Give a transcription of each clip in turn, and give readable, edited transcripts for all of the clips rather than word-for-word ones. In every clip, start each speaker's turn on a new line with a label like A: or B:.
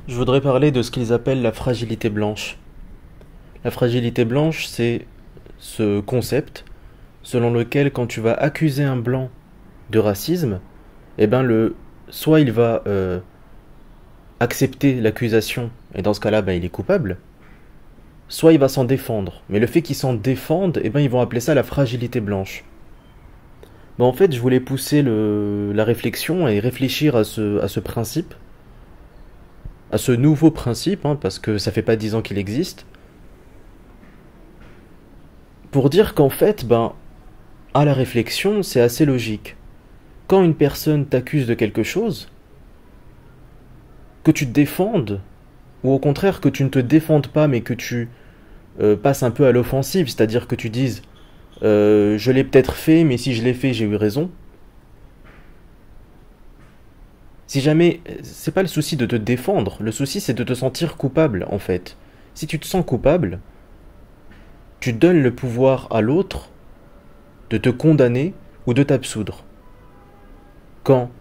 A: Je voudrais parler de ce qu'ils appellent la fragilité blanche. La fragilité blanche, c'est ce concept selon lequel quand tu vas accuser un blanc de racisme, eh ben soit il va accepter l'accusation et dans ce cas-là, ben, il est coupable, soit il va s'en défendre. Mais le fait qu'il s'en défende, eh ben, ils vont appeler ça la fragilité blanche. Ben, en fait, je voulais pousser la réflexion et réfléchir à ce principe, à ce nouveau principe, hein, parce que ça fait pas 10 ans qu'il existe, pour dire qu'en fait, ben, à la réflexion, c'est assez logique. Quand une personne t'accuse de quelque chose, que tu te défendes, ou au contraire que tu ne te défendes pas mais que tu passes un peu à l'offensive, c'est-à-dire que tu dises je l'ai peut-être fait, mais si je l'ai fait, j'ai eu raison. Si jamais, c'est pas le souci de te défendre, le souci c'est de te sentir coupable en fait. Si tu te sens coupable, tu donnes le pouvoir à l'autre de te condamner ou de t'absoudre. Quand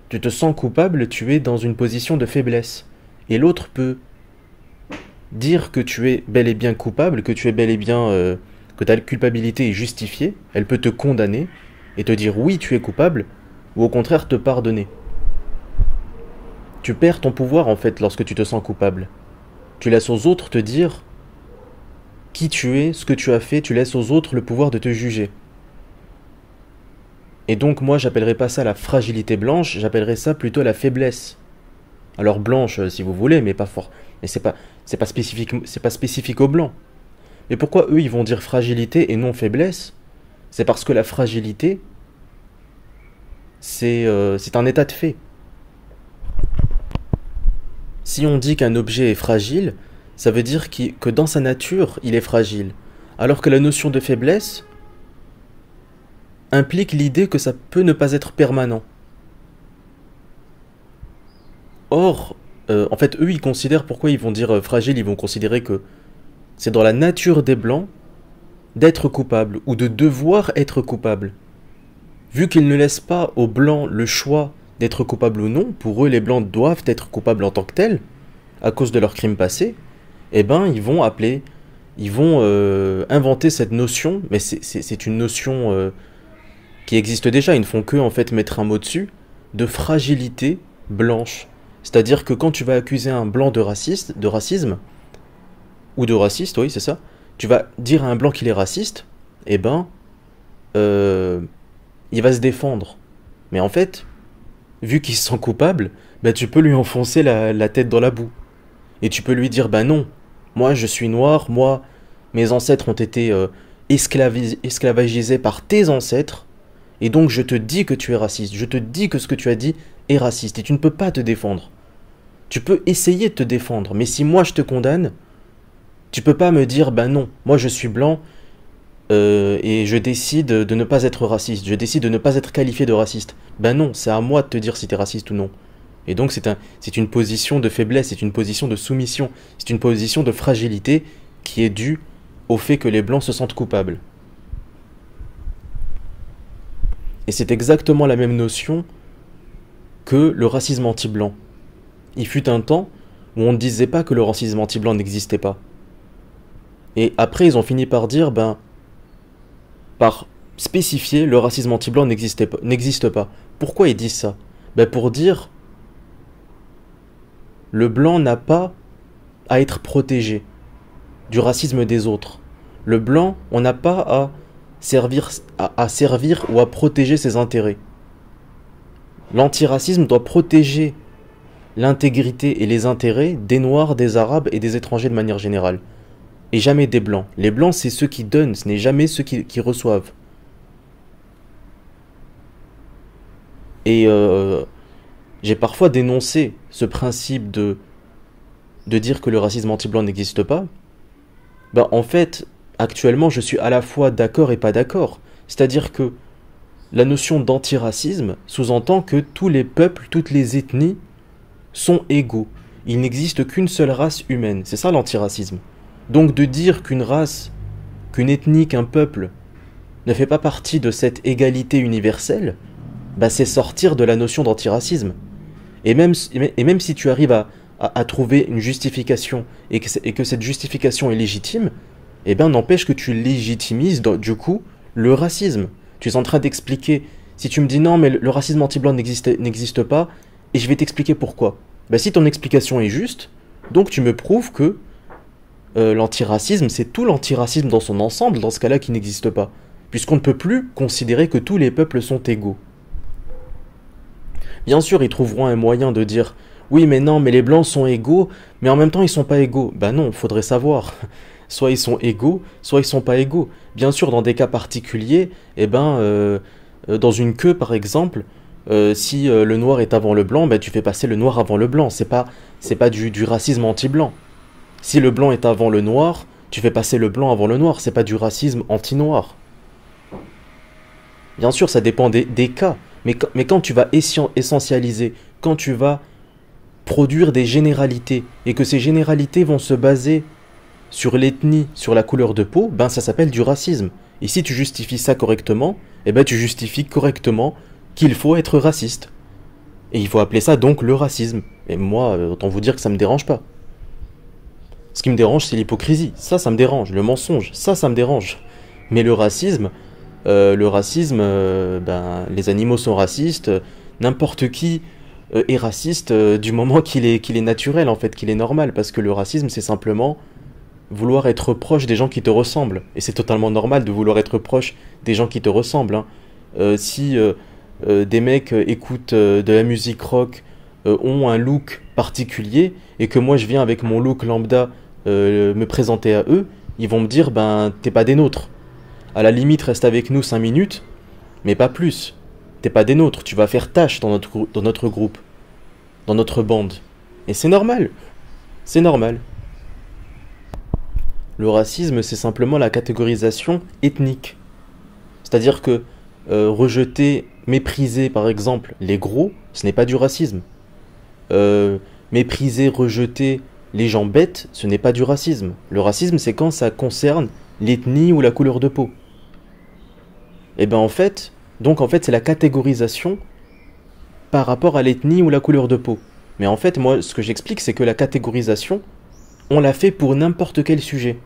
A: tu te sens coupable, tu es dans une position de faiblesse. Et l'autre peut dire que tu es bel et bien coupable, que tu es bel et bien que ta culpabilité est justifiée. Elle peut te condamner et te dire oui, tu es coupable, ou au contraire te pardonner. Tu perds ton pouvoir en fait lorsque tu te sens coupable. Tu laisses aux autres te dire qui tu es, ce que tu as fait, tu laisses aux autres le pouvoir de te juger. Et donc moi j'appellerais pas ça la fragilité blanche, j'appellerais ça plutôt la faiblesse. Alors blanche si vous voulez, mais pas fort. Mais c'est pas spécifique aux blancs. Mais pourquoi eux ils vont dire fragilité et non faiblesse? C'est parce que la fragilité c'est un état de fait. Si on dit qu'un objet est fragile, ça veut dire que dans sa nature il est fragile. Alors que la notion de faiblesse implique l'idée que ça peut ne pas être permanent. Or, en fait, eux, ils considèrent, pourquoi ils vont dire fragile, ils vont considérer que c'est dans la nature des Blancs d'être coupable, ou de devoir être coupable. Vu qu'ils ne laissent pas aux Blancs le choix d'être coupable ou non, pour eux, les Blancs doivent être coupables en tant que tels, à cause de leurs crimes passés, eh ben, ils vont inventer cette notion, mais c'est une notion qui existe déjà, ils ne font que, en fait, mettre un mot dessus, de fragilité blanche. C'est-à-dire que quand tu vas accuser un blanc de racisme, ou de raciste, oui, c'est ça, tu vas dire à un blanc qu'il est raciste, eh ben, il va se défendre. Mais en fait, vu qu'il se sent coupable, bah, tu peux lui enfoncer la tête dans la boue. Et tu peux lui dire, bah non, moi je suis noir, moi, mes ancêtres ont été esclavagisés par tes ancêtres, et donc je te dis que tu es raciste, je te dis que ce que tu as dit est raciste, et tu ne peux pas te défendre. Tu peux essayer de te défendre, mais si moi je te condamne, tu peux pas me dire, ben non, moi je suis blanc, et je décide de ne pas être raciste, je décide de ne pas être qualifié de raciste. Ben non, c'est à moi de te dire si t'es raciste ou non. Et donc c'est une position de faiblesse, c'est une position de soumission, c'est une position de fragilité qui est due au fait que les blancs se sentent coupables. Et c'est exactement la même notion que le racisme anti-blanc. Il fut un temps où on ne disait pas que le racisme anti-blanc n'existait pas. Et après, ils ont fini par dire, par spécifier, le racisme anti-blanc n'existe pas. Pourquoi ils disent ça? Pour dire, le blanc n'a pas à être protégé du racisme des autres. Le blanc, on n'a pas à servir ou à protéger ses intérêts. L'antiracisme doit protéger l'intégrité et les intérêts des Noirs, des Arabes et des étrangers de manière générale. Et jamais des Blancs. Les Blancs, c'est ceux qui donnent, ce n'est jamais ceux qui reçoivent. Et j'ai parfois dénoncé ce principe de dire que le racisme anti-blanc n'existe pas. En fait, actuellement, je suis à la fois d'accord et pas d'accord. C'est-à-dire que la notion d'antiracisme sous-entend que tous les peuples, toutes les ethnies sont égaux. Il n'existe qu'une seule race humaine. C'est ça l'antiracisme. Donc de dire qu'une race, qu'une ethnie, qu'un peuple ne fait pas partie de cette égalité universelle, c'est sortir de la notion d'antiracisme. Et même si tu arrives à trouver une justification et que cette justification est légitime, eh ben n'empêche que tu légitimises du coup le racisme. Tu es en train d'expliquer. Si tu me dis non mais le racisme anti-blanc n'existe pas, et je vais t'expliquer pourquoi. Ben, si ton explication est juste, donc tu me prouves que l'antiracisme, c'est tout l'antiracisme dans son ensemble, dans ce cas-là, qui n'existe pas. Puisqu'on ne peut plus considérer que tous les peuples sont égaux. Bien sûr, ils trouveront un moyen de dire oui, mais non, mais les blancs sont égaux, mais en même temps, ils sont pas égaux. Ben non, faudrait savoir. Soit ils sont égaux, soit ils sont pas égaux. Bien sûr, dans des cas particuliers, eh ben, dans une queue, par exemple, si le noir est avant le blanc, ben, tu fais passer le noir avant le blanc. C'est pas du racisme anti-blanc. Si le blanc est avant le noir, tu fais passer le blanc avant le noir. C'est pas du racisme anti-noir. Bien sûr, ça dépend des cas. Mais quand tu vas essentialiser, quand tu vas produire des généralités, et que ces généralités vont se baser sur l'ethnie, sur la couleur de peau, ben ça s'appelle du racisme. Et si tu justifies ça correctement, eh ben tu justifies correctement qu'il faut être raciste. Et il faut appeler ça donc le racisme. Et moi, autant vous dire que ça me dérange pas. Ce qui me dérange, c'est l'hypocrisie. Ça me dérange. Le mensonge, ça me dérange. Mais le racisme, ben, les animaux sont racistes. N'importe qui est raciste du moment qu'il est naturel, en fait, qu'il est normal. Parce que le racisme, c'est simplement vouloir être proche des gens qui te ressemblent. Et c'est totalement normal de vouloir être proche des gens qui te ressemblent. Hein. Si des mecs écoutent de la musique rock, ont un look particulier, et que moi je viens avec mon look lambda me présenter à eux, ils vont me dire ben t'es pas des nôtres. À la limite reste avec nous 5 minutes, mais pas plus. T'es pas des nôtres, tu vas faire tâche dans notre groupe, dans notre bande. Et c'est normal. C'est normal. Le racisme, c'est simplement la catégorisation ethnique. C'est-à-dire que rejeter, mépriser par exemple les gros, ce n'est pas du racisme. Mépriser, rejeter les gens bêtes, ce n'est pas du racisme. Le racisme, c'est quand ça concerne l'ethnie ou la couleur de peau. Et ben en fait, c'est la catégorisation par rapport à l'ethnie ou la couleur de peau. Mais en fait, moi, ce que j'explique, c'est que la catégorisation, on l'a fait pour n'importe quel sujet.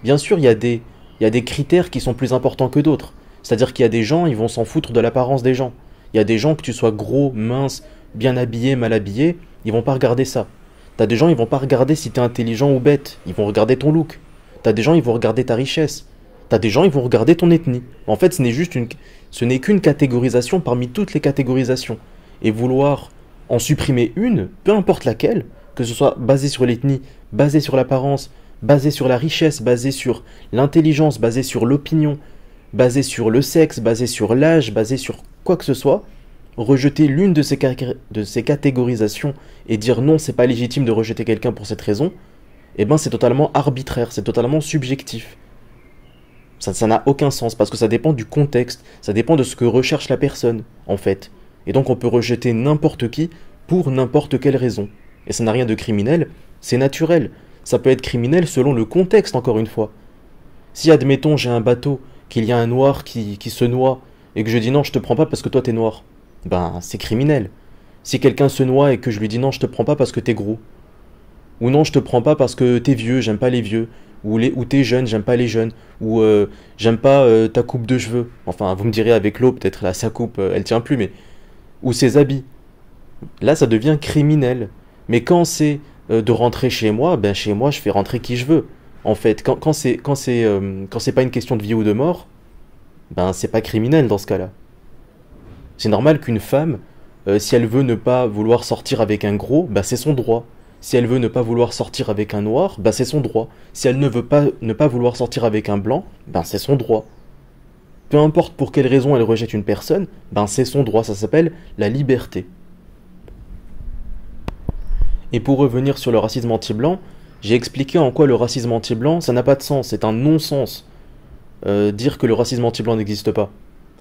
A: Bien sûr, il y a des critères qui sont plus importants que d'autres. C'est-à-dire qu'il y a des gens, ils vont s'en foutre de l'apparence des gens. Il y a des gens, que tu sois gros, mince, bien habillé, mal habillé, ils vont pas regarder ça. T'as des gens, ils vont pas regarder si t'es intelligent ou bête. Ils vont regarder ton look. T'as des gens, ils vont regarder ta richesse. T'as des gens, ils vont regarder ton ethnie. En fait, ce n'est qu'une catégorisation parmi toutes les catégorisations. Et vouloir en supprimer une, peu importe laquelle, que ce soit basé sur l'ethnie, basé sur l'apparence, basé sur la richesse, basé sur l'intelligence, basé sur l'opinion, basé sur le sexe, basé sur l'âge, basé sur quoi que ce soit, rejeter l'une de ces catégorisations et dire non, c'est pas légitime de rejeter quelqu'un pour cette raison, eh ben c'est totalement arbitraire, c'est totalement subjectif. Ça n'a aucun sens parce que ça dépend du contexte, ça dépend de ce que recherche la personne, en fait. Et donc on peut rejeter n'importe qui pour n'importe quelle raison. Et ça n'a rien de criminel, c'est naturel. Ça peut être criminel selon le contexte, encore une fois. Si, admettons, j'ai un bateau, qu'il y a un noir qui se noie, et que je dis non, je te prends pas parce que toi t'es noir, ben c'est criminel. Si quelqu'un se noie et que je lui dis non, je te prends pas parce que t'es gros, ou non, je te prends pas parce que t'es vieux, j'aime pas les vieux, ou t'es jeune, j'aime pas les jeunes, ou j'aime pas ta coupe de cheveux, enfin vous me direz avec l'eau, peut-être là sa coupe, elle tient plus, mais... ou ses habits. Là ça devient criminel. Mais quand c'est de rentrer chez moi, ben chez moi je fais rentrer qui je veux. En fait, quand c'est pas une question de vie ou de mort, ben c'est pas criminel dans ce cas-là. C'est normal qu'une femme, si elle veut ne pas vouloir sortir avec un gros, ben c'est son droit. Si elle veut ne pas vouloir sortir avec un noir, ben c'est son droit. Si elle ne veut pas ne pas vouloir sortir avec un blanc, ben c'est son droit. Peu importe pour quelle raison elle rejette une personne, ben c'est son droit, ça s'appelle la liberté. Et pour revenir sur le racisme anti-blanc, j'ai expliqué en quoi le racisme anti-blanc, ça n'a pas de sens, c'est un non-sens. Dire que le racisme anti-blanc n'existe pas.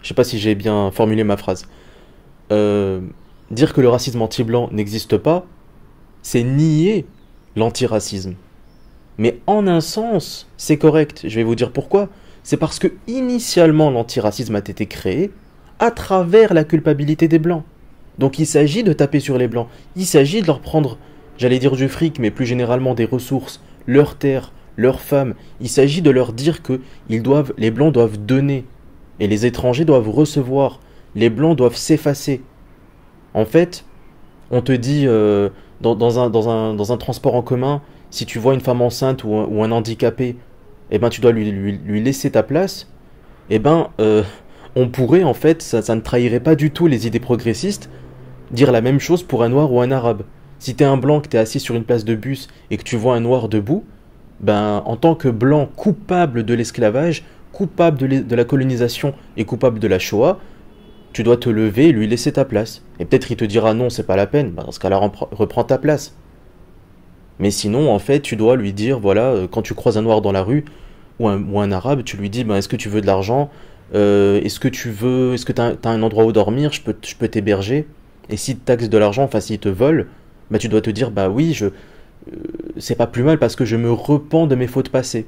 A: Je sais pas si j'ai bien formulé ma phrase. Dire que le racisme anti-blanc n'existe pas, c'est nier l'antiracisme. Mais en un sens, c'est correct. Je vais vous dire pourquoi. C'est parce que initialement l'antiracisme a été créé à travers la culpabilité des blancs. Donc il s'agit de taper sur les blancs. Il s'agit de leur prendre j'allais dire du fric, mais plus généralement des ressources, leurs terres, leurs femmes, il s'agit de leur dire que les blancs doivent donner, et les étrangers doivent recevoir, les blancs doivent s'effacer. En fait, on te dit dans un transport en commun, si tu vois une femme enceinte ou un handicapé, eh ben tu dois lui laisser ta place. Eh ben, on pourrait en fait, ça ne trahirait pas du tout les idées progressistes, dire la même chose pour un noir ou un arabe. Si t'es un blanc, que t'es assis sur une place de bus et que tu vois un noir debout, ben en tant que blanc coupable de l'esclavage, coupable de la colonisation et coupable de la Shoah, tu dois te lever et lui laisser ta place. Et peut-être il te dira non, c'est pas la peine, ben dans ce cas-là, reprends ta place. Mais sinon, en fait, tu dois lui dire, voilà, quand tu croises un noir dans la rue, ou un arabe, tu lui dis, ben, est-ce que tu veux de l'argent? Est-ce que t'as un endroit où dormir? Je peux t'héberger. Et s'ils te taxent de l'argent, enfin s'ils te volent, bah tu dois te dire, bah oui, c'est pas plus mal parce que je me repens de mes fautes passées.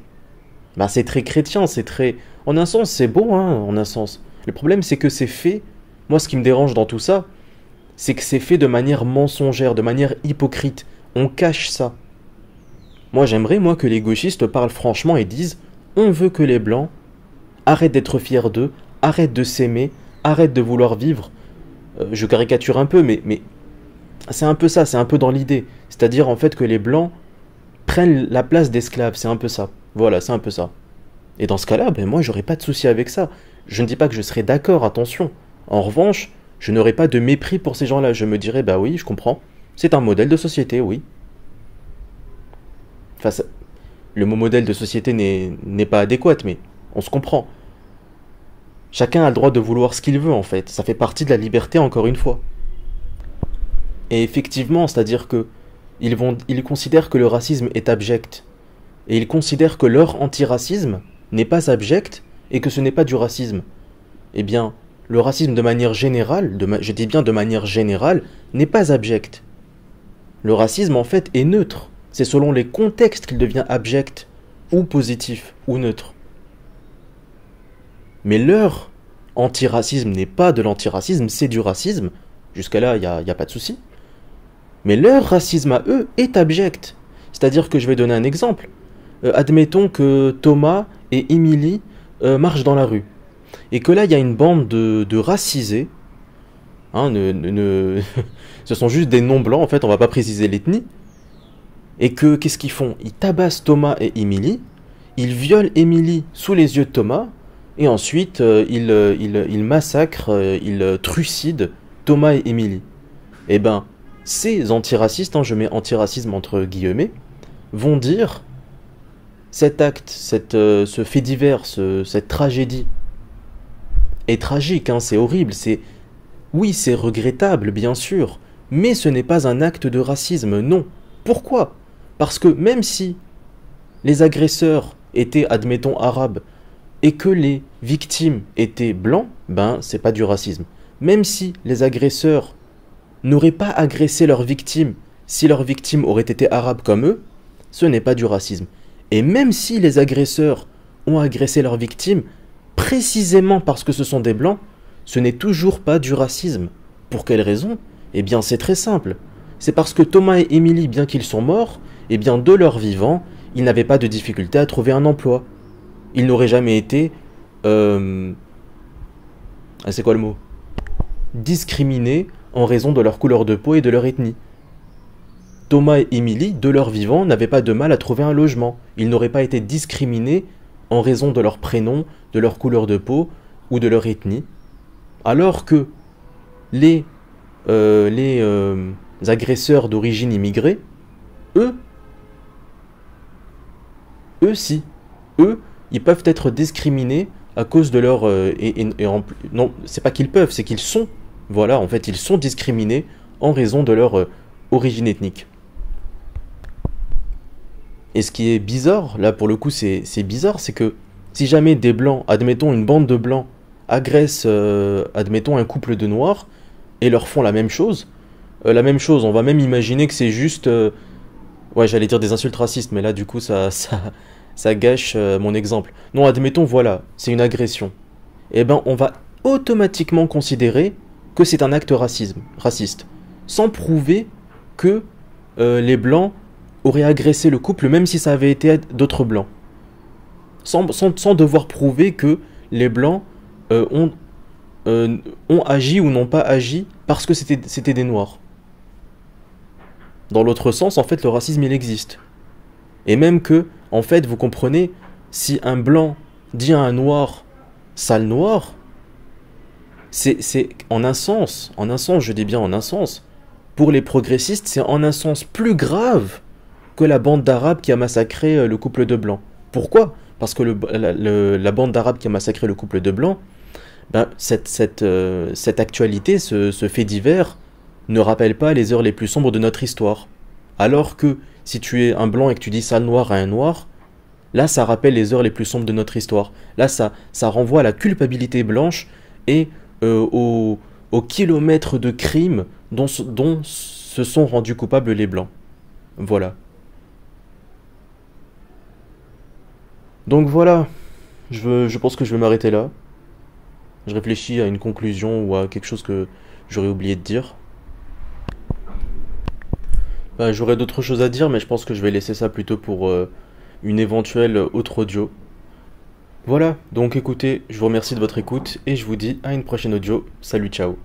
A: Bah c'est très chrétien, c'est très... En un sens, c'est beau, hein, en un sens. Le problème, c'est que c'est fait... Moi, ce qui me dérange dans tout ça, c'est que c'est fait de manière mensongère, de manière hypocrite. On cache ça. Moi, j'aimerais, moi, que les gauchistes parlent franchement et disent, on veut que les blancs arrêtent d'être fiers d'eux, arrêtent de s'aimer, arrêtent de vouloir vivre. Je caricature un peu, mais c'est un peu ça, c'est un peu dans l'idée. C'est-à-dire en fait que les blancs prennent la place d'esclaves, c'est un peu ça. Voilà, c'est un peu ça. Et dans ce cas-là, ben moi j'aurais pas de souci avec ça. Je ne dis pas que je serais d'accord, attention. En revanche, je n'aurais pas de mépris pour ces gens-là. Je me dirais, bah oui, je comprends. C'est un modèle de société, oui. Enfin, le mot modèle de société n'est pas adéquat, mais on se comprend. Chacun a le droit de vouloir ce qu'il veut, en fait. Ça fait partie de la liberté, encore une fois. Et effectivement, c'est-à-dire que ils considèrent que le racisme est abject. Et ils considèrent que leur antiracisme n'est pas abject et que ce n'est pas du racisme. Eh bien, le racisme de manière générale, je dis bien de manière générale, n'est pas abject. Le racisme, en fait, est neutre. C'est selon les contextes qu'il devient abject, ou positif, ou neutre. Mais leur antiracisme n'est pas de l'antiracisme, c'est du racisme. Jusqu'à là, il n'y a pas de souci. Mais leur racisme à eux est abject. C'est-à-dire que je vais donner un exemple. Admettons que Thomas et Emily marchent dans la rue. Et que là, il y a une bande de racisés. Hein, ce sont juste des non-blancs, en fait, on va pas préciser l'ethnie. Et que, qu'est-ce qu'ils font? Ils tabassent Thomas et Emily. Ils violent Emily sous les yeux de Thomas. Et ensuite, ils massacrent, ils trucident Thomas et Emily. Eh ben, ces antiracistes, hein, je mets antiracisme entre guillemets, vont dire cet acte, ce fait divers, cette tragédie est tragique, hein, c'est horrible, oui, c'est regrettable, bien sûr, mais ce n'est pas un acte de racisme, non. Pourquoi? Parce que même si les agresseurs étaient, admettons, arabes, et que les victimes étaient blancs, ben, c'est pas du racisme. Même si les agresseurs n'auraient pas agressé leurs victimes, si leurs victimes auraient été arabes comme eux, ce n'est pas du racisme. Et même si les agresseurs ont agressé leurs victimes, précisément parce que ce sont des blancs, ce n'est toujours pas du racisme. Pour quelle raison? Eh bien, c'est très simple. C'est parce que Thomas et Emily, bien qu'ils sont morts, eh bien, de leur vivant, ils n'avaient pas de difficulté à trouver un emploi. Ils n'auraient jamais été... c'est quoi le mot? Discriminés en raison de leur couleur de peau et de leur ethnie. Thomas et Emily, de leur vivant, n'avaient pas de mal à trouver un logement. Ils n'auraient pas été discriminés en raison de leur prénom, de leur couleur de peau ou de leur ethnie. Alors que les agresseurs d'origine immigrée, eux, si, eux, ils peuvent être discriminés à cause de leur... non, c'est pas qu'ils peuvent, c'est qu'ils sont. Voilà, en fait, ils sont discriminés en raison de leur origine ethnique. Et ce qui est bizarre, là pour le coup c'est bizarre, c'est que si jamais des blancs, admettons une bande de blancs, agressent, admettons un couple de noirs, et leur font la même chose, on va même imaginer que c'est juste... ouais, j'allais dire des insultes racistes, mais là du coup ça gâche mon exemple. Non, admettons, voilà, c'est une agression. Eh ben, on va automatiquement considérer que c'est un acte raciste, sans prouver que les blancs auraient agressé le couple même si ça avait été d'autres blancs. Sans devoir prouver que les blancs ont agi ou n'ont pas agi parce que c'était des noirs. Dans l'autre sens, en fait, le racisme, il existe. Et même que, en fait, vous comprenez, si un blanc dit à un noir « sale noir », c'est en un sens, je dis bien en un sens, pour les progressistes, c'est en un sens plus grave que la bande d'Arabes qui a massacré le couple de blancs. Pourquoi? Parce que la bande d'Arabes qui a massacré le couple de blancs, ben, cette actualité, ce fait divers, ne rappelle pas les heures les plus sombres de notre histoire. Alors que si tu es un blanc et que tu dis sale noir à un noir, là ça rappelle les heures les plus sombres de notre histoire. Là ça renvoie à la culpabilité blanche et aux kilomètres de crimes dont se sont rendus coupables les blancs. Voilà. Donc voilà, je pense que je vais m'arrêter là. Je réfléchis à une conclusion ou à quelque chose que j'aurais oublié de dire. Bah, j'aurais d'autres choses à dire, mais je pense que je vais laisser ça plutôt pour une éventuelle autre audio. Voilà, donc écoutez, je vous remercie de votre écoute et je vous dis à une prochaine audio. Salut, ciao.